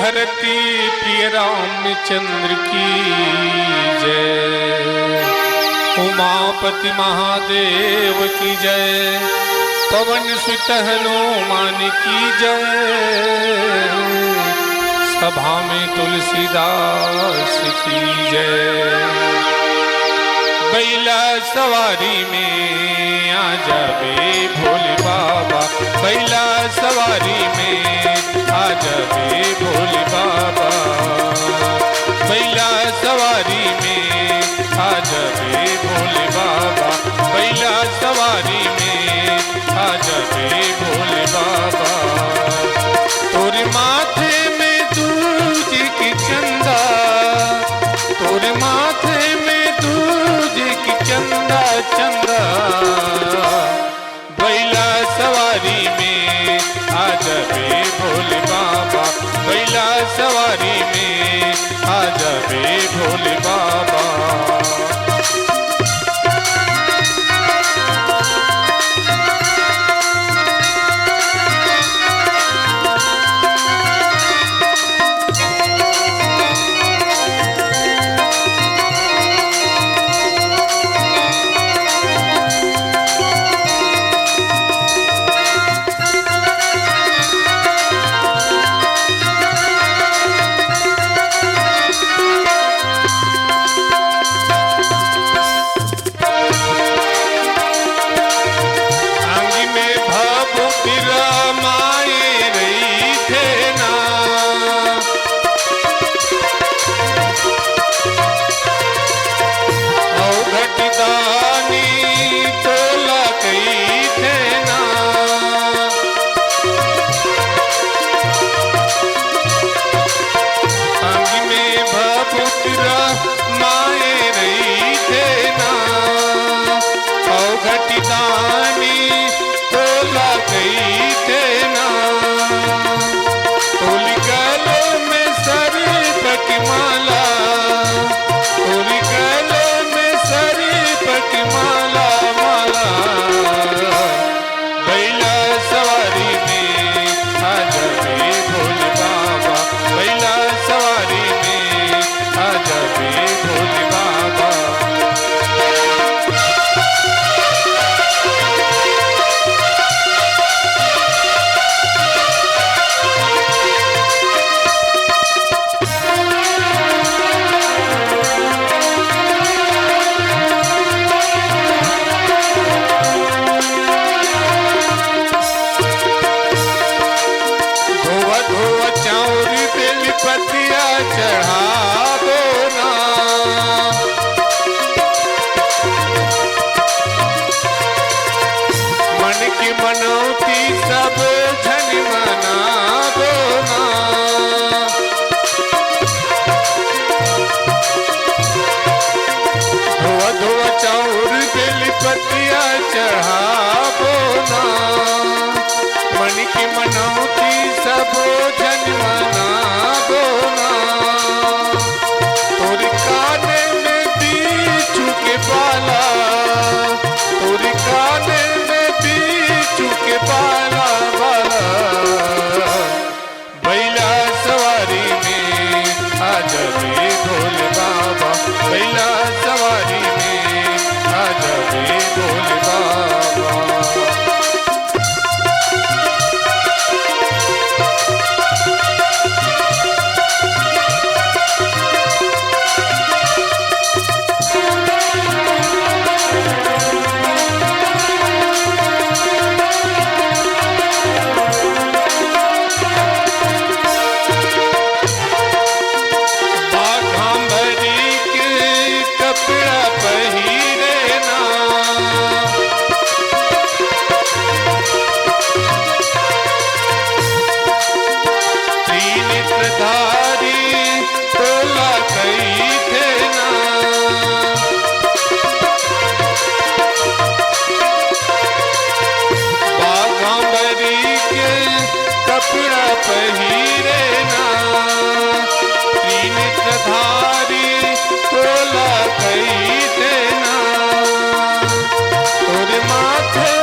धरती प्रिय रामचंद्र की जय। उमापति महादेव की जय। पवन सुत हनुमान की जय। सभा में तुलसीदास की जय। बैला सवारी में आ जावे भोले बाबा। बैला सवारी में आ जावे भोले बाबा। बैला सवारी में आ जावे भोले बाबा। बैला सवारी में आ जावे भोले बाबा। तोरे माथे में दूज की चंदा। तोरे माथे में दूज की चंदा चंदा। बैला सवारी में आ जावे भोले बाबा। बैला सवारी में आ जावे भोले बाबा। चढ़ाबो ना मन की मनौती सब जन मनाबो ना। तोरी काने में बीचू के बाला। तोरी काने में बीचू के बाला बाला। बैला सवारी में आ जावे भोले बाबा। बैला सवारी में आ जावे भोले बाबा। पहिरे ना तीन धारी तोला कई देना। तोरे माथे